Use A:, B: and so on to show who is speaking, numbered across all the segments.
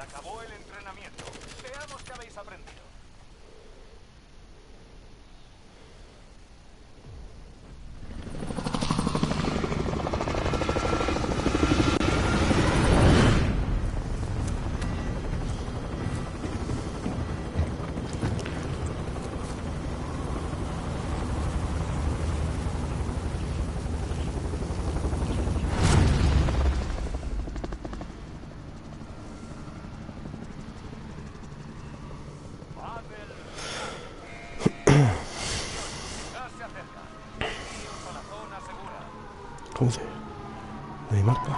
A: acabó el entrenamiento. Veamos qué habéis aprendido.
B: Joder, no hay marca.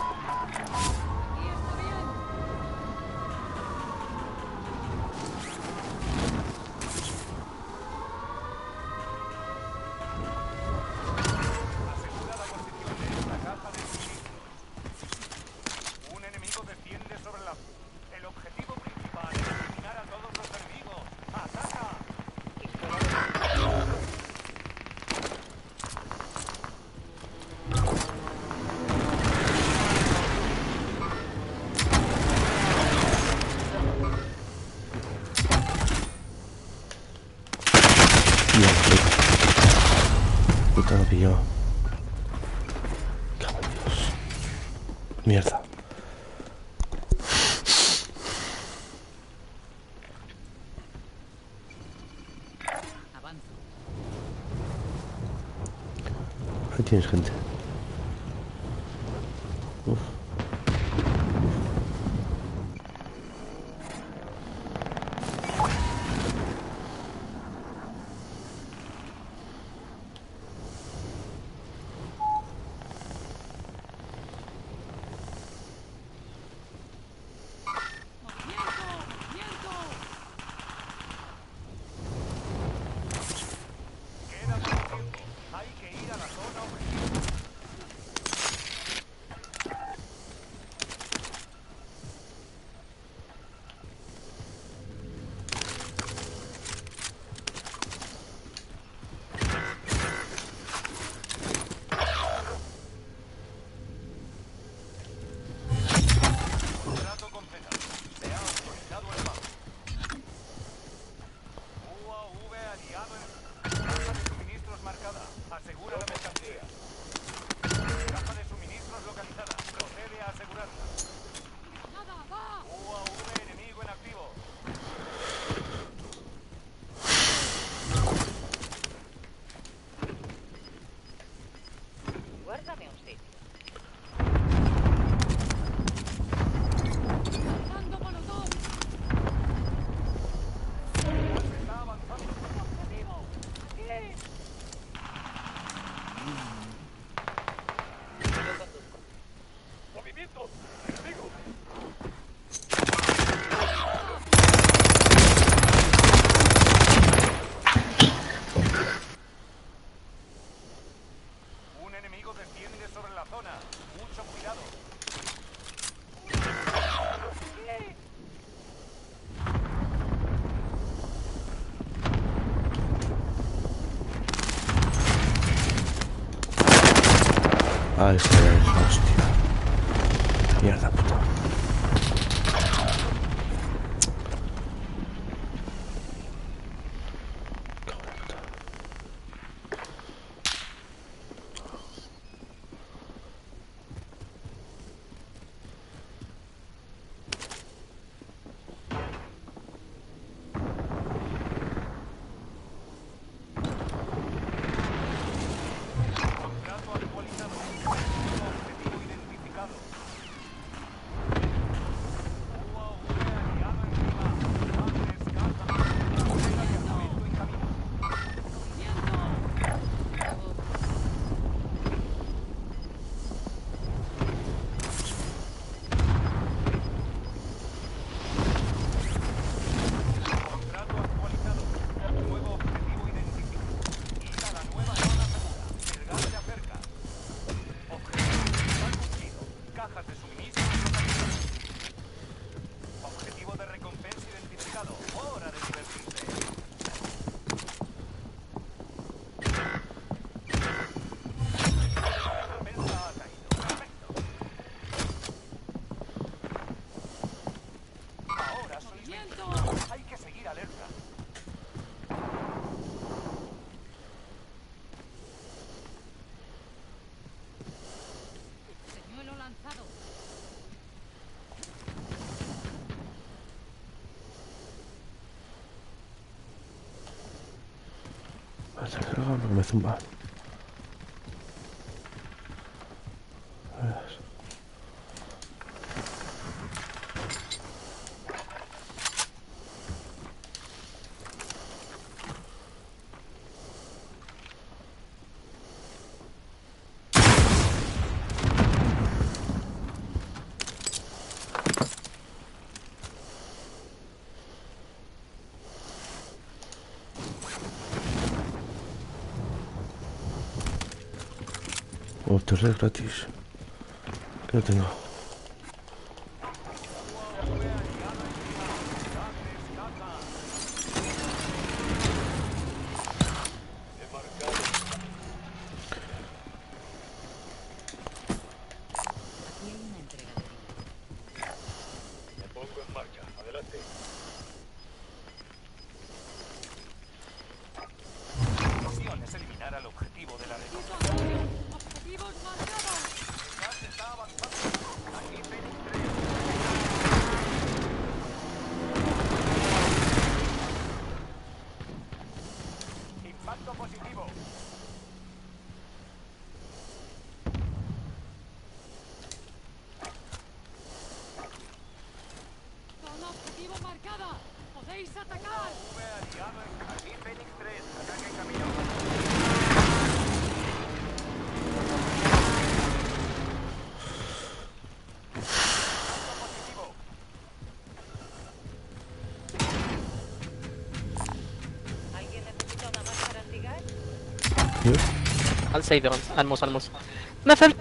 A: Asegura la posición de esta caja de suministros. Un enemigo desciende sobre la... El objetivo principal es eliminar a todos los enemigos. ¡Ataca!
B: Puta lo pilló. Cago en Dios. Mierda. Ahí tienes gente. Uf.
A: Queda poco tiempo. Hay que ir a la zona objetivo. Contrato completado. Se ha autorizado el pago. UAV aliado en... Caja de suministros marcada. Asegura la mercancía. Caja de suministros localizada. Procede a asegurarla. UAV enemigo en activo.
C: Guárdame un sitio.
A: Está avanzando. ¡Objetivo! ¡Aquí!
C: Yo conduzco.
A: ¡Movimiento! ¡Enemigo! Un enemigo desciende sobre la zona. Mucho cuidado.
B: Ah, esa es, hostia. Mierda, puta. Cago en la puta.
A: Contrato actualizado. Objetivo identificado.
B: Se ha cargado lo que me zumba. Oh, tercer gratis. Que no tengo.
C: Aquí hay una entrega de víveres.
A: Me pongo en marcha. Adelante. Misión es eliminar al objetivo de la red.
D: ¡Objetivos marcados!
A: El gas está avanzando. Aquí Fenix 3. Impacto positivo.
D: ¡Zona objetivo marcada! ¡Podéis atacar!
A: V aliado en... Aquí Fenix 3. Ataque en camino. Impacto positivo.
C: ¿Alguien necesita una máscara antigas?
B: ¿Yo?
E: I'll save it. Almost. نفل.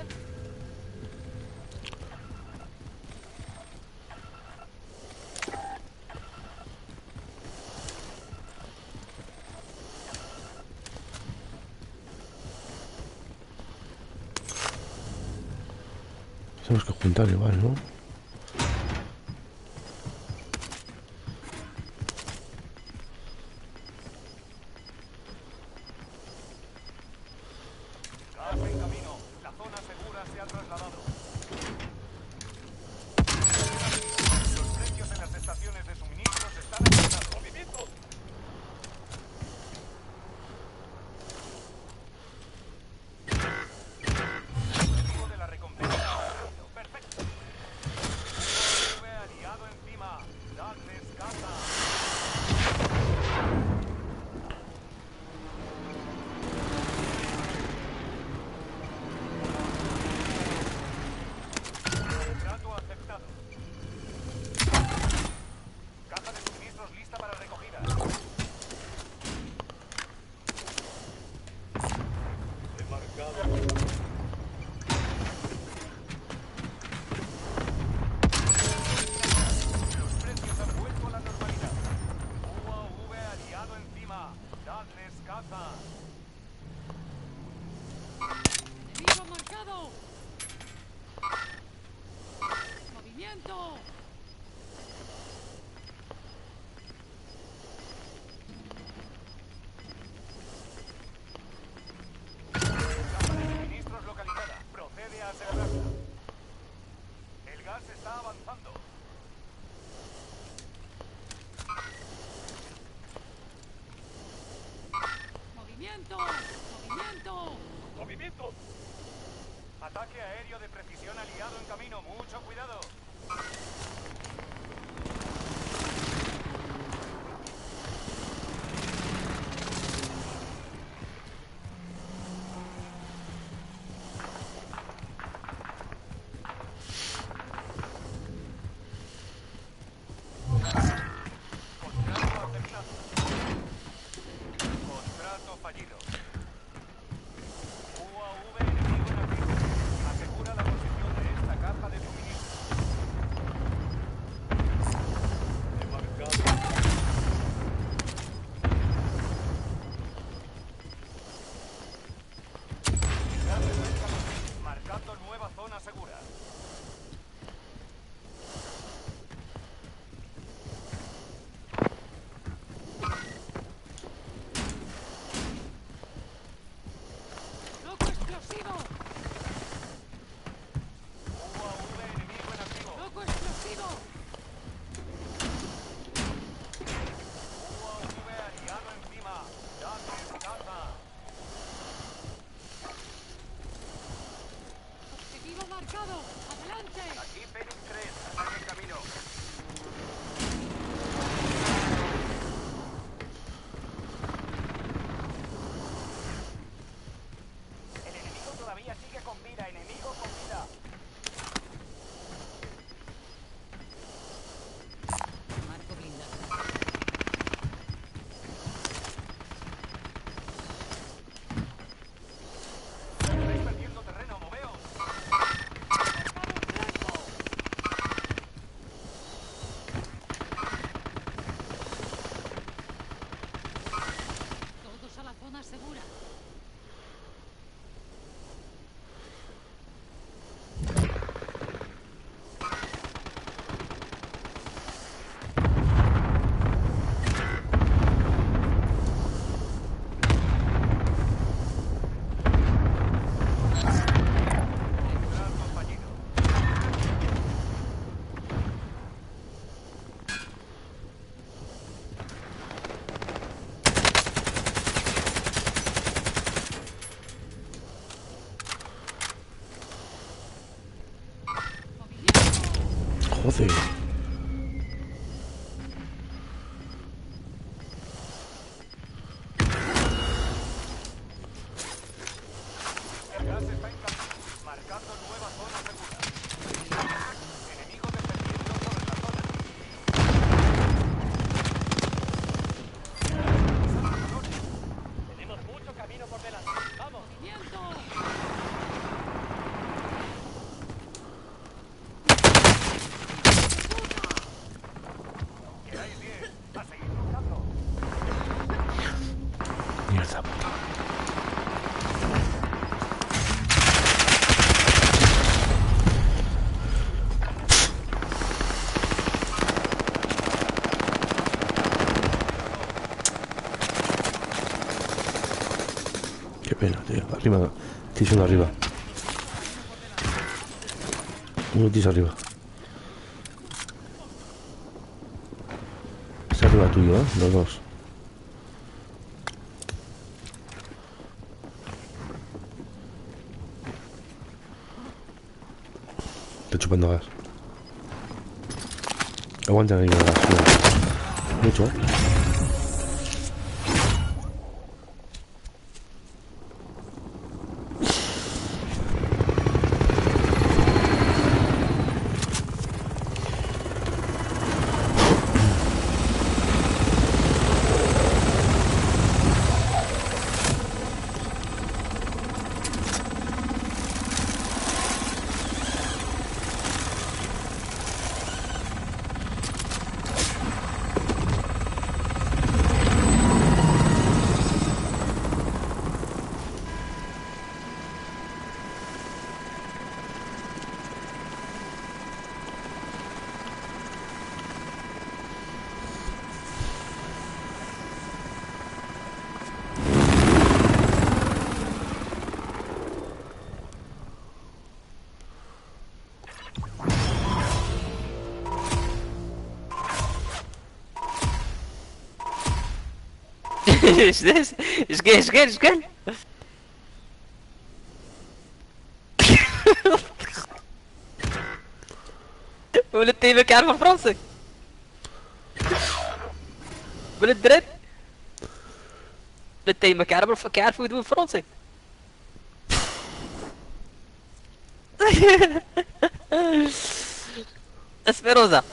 B: Tenemos que juntar igual, ¿no?
A: Gas en camino. La zona segura se ha trasladado. Los precios en las estaciones de suministros están aumentados. ¡Movimiento! Objetivo de la recompensa. Perfecto. V aliado encima. Darles caza. Contrato aceptado. Caja de suministros lista para recogida. He marcado. Los precios han vuelto a la normalidad. UAV aliado encima. Dadles caza.
D: ¡Enemigo marcado! ¡Movimiento!
A: Caja de suministros localizada. Procede a asegurarla. El gas está avanzando.
D: ¡Movimiento! ¡Movimiento!
A: ¡Movimiento! Ataque aéreo de precisión aliado en camino. Mucho cuidado. Contrato aceptado. Contrato fallido. UAV enemigo en activo. Asegura la posición de esta caja de suministro. He marcado. Gases en camino. Marcando nueva zona segura.
B: Joder.
A: El gas está en camino, marcando nueva zona segura. Enemigo defendiendo sobre la zona. Tenemos mucho camino por delante. ¡Vamos!
D: ¡Movimiento!
A: Quedáis bien. A seguir luchando.
B: Mierda, puta. Qué pena, tío. Arriba. Estoy uno arriba. Uno tienes arriba. Está arriba tuyo, ¿eh? Los dos. Estoy chupando gas. Aguantan ahí el gas, tío. Mucho.
E: ايش ذس؟ ايش قال ايش قال ايش قال؟ ولد تيمك عارفه فرنسي. ولد دريد. ولد تيمك عارف يدوي فرنسي. اسبيروزا.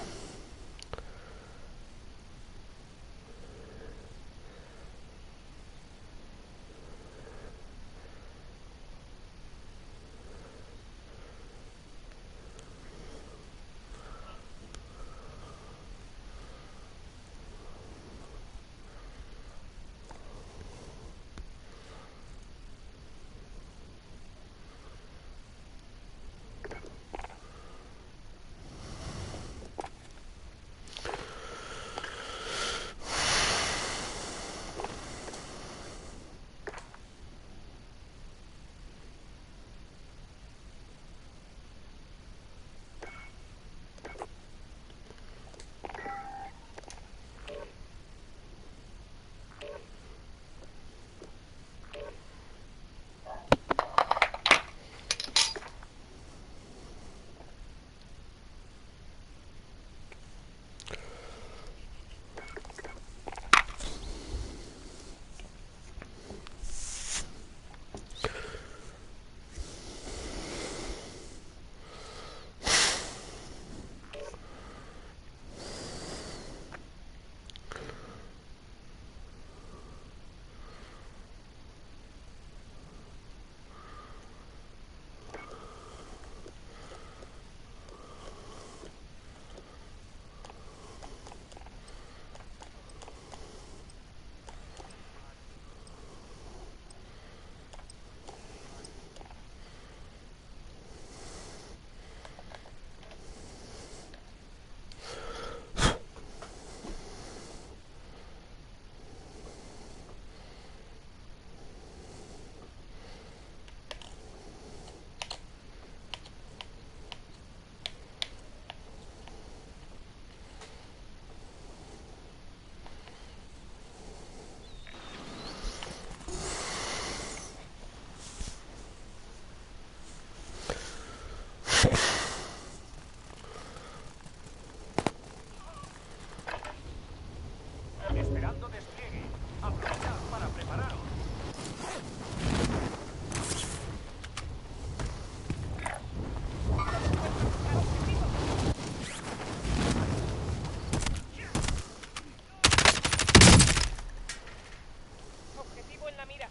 A: Iniciando despliegue. Aprovechad para prepararos.
C: Objetivo en la mira.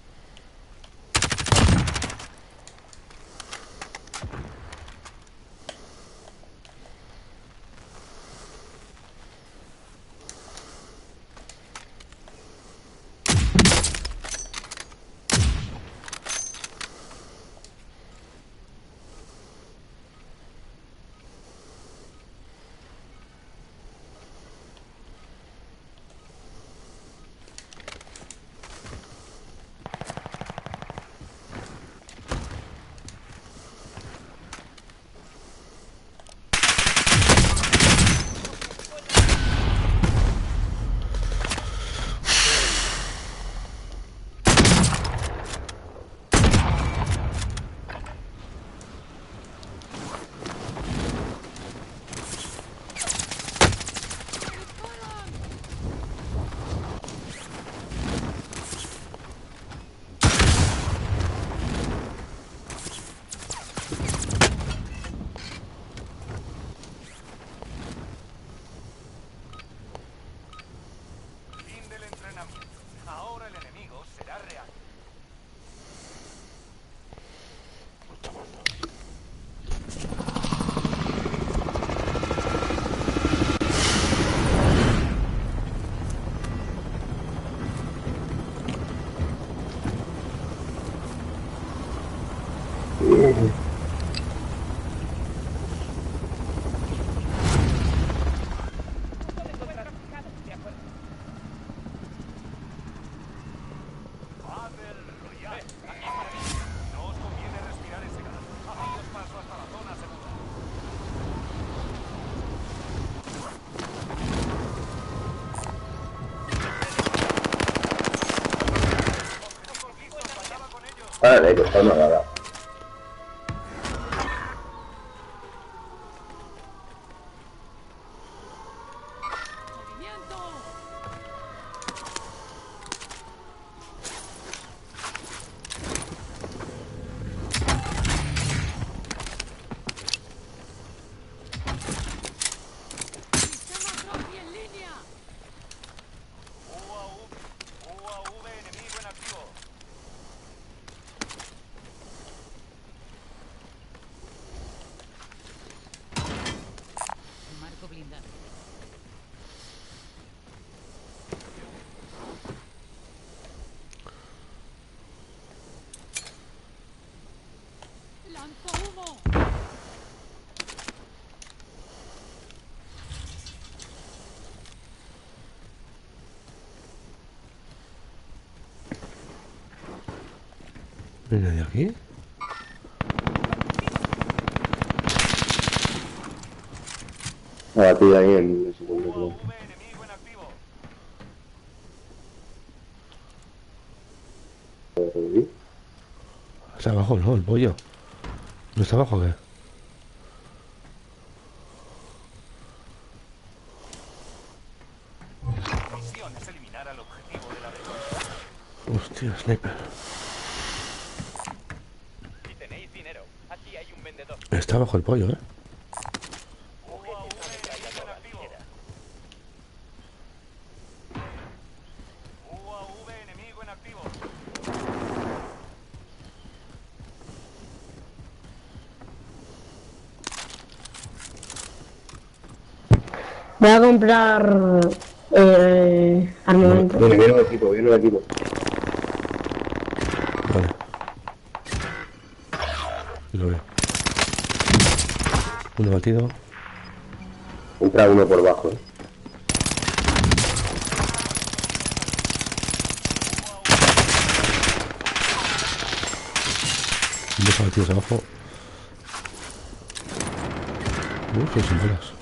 C: Fin del entrenamiento. Ahora el enemigo será real. Battle Royale. No os conviene respirar ese gas. Abríos paso hasta la zona segura. Objetivo conquistado, faltaba con ellos.
F: Vale, que está nada.
D: ¡Movimiento! ¡Sistema Trophy en línea!
A: UAV enemigo en activo.
D: Marco blindado. ¡Lanzo humo!
B: ¿No hay nadie aquí?
F: Abatida ahí en el segundo plano.
A: UAV enemigo en activo.
B: Está abajo, no, el pollo. ¿No está abajo o qué?
A: Misión es eliminar al objetivo de la vez.
B: Hostia, sniper.
A: Si tenéis dinero, aquí hay un vendedor.
B: Está abajo el pollo, ¿eh?
A: UAV enemigo en activo. UAV enemigo en activo.
G: Voy a comprar armamento.
F: Viene el equipo, viene el equipo.
B: Vale. Lo veo. Uno batido.
F: Entra uno por bajo,
B: Dos batidos abajo. Son sin balas.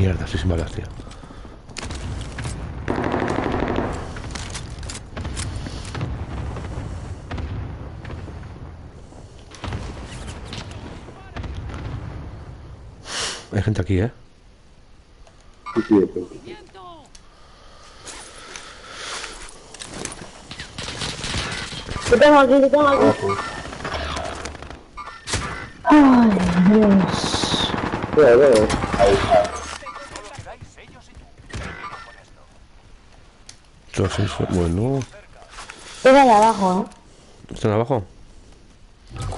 B: Mierda, estoy sin balas, tío. Hay gente aquí, ¿eh?
F: Sí, sí, sí.
D: ¡Viento!
G: ¿Qué tengo aquí? ¿Qué tengo aquí?
F: Abajo.
G: Ay, Dios.
F: Bueno, ahí está.
A: Solo quedáis ellos y tú. Termino con esto.
B: Bueno.
G: Es de abajo,
B: ¿Están abajo?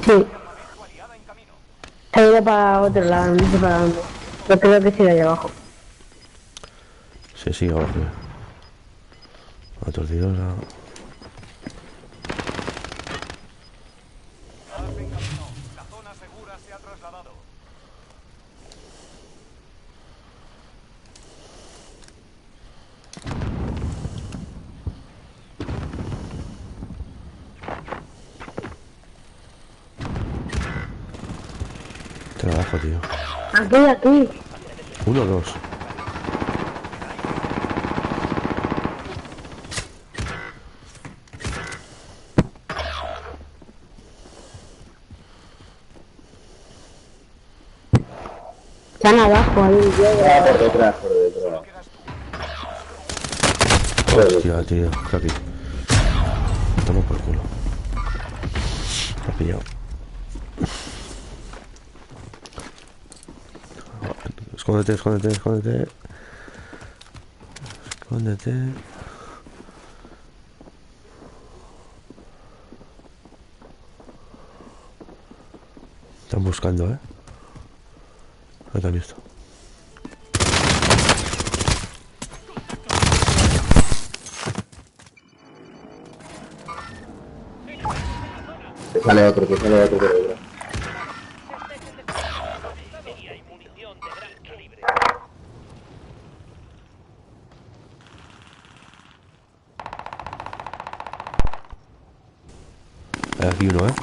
G: Sí.
A: Armamento aliada en camino.
G: Se ha ido para otro lado, no sé para dónde. Pero creo que sigue ahí abajo.
B: Sí, sí, abajo. Aturdidora.
A: Más en camino. La zona segura se ha trasladado.
B: Están abajo, tío.
G: Aquí, aquí.
B: 1 o 2.
G: Están abajo, ahí.
F: Ah, por detrás, por detrás.
B: Hostia, tío. Está aquí. Toma por culo. Me ha pillado. Escóndete, escóndete, escóndete. Escóndete. Están buscando, ¿eh? No te han visto.
F: Te sale otro por detrás.
B: Hay aquí uno, ¿eh?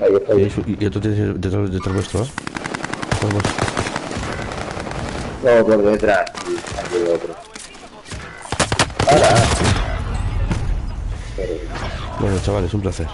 F: Ahí está.
B: Y otro tienes detrás vuestro, ¿eh? Vamos.
F: No, por detrás. Sí, aquí hay otro. Ahora. Pero,
B: Bueno, chavales, un placer.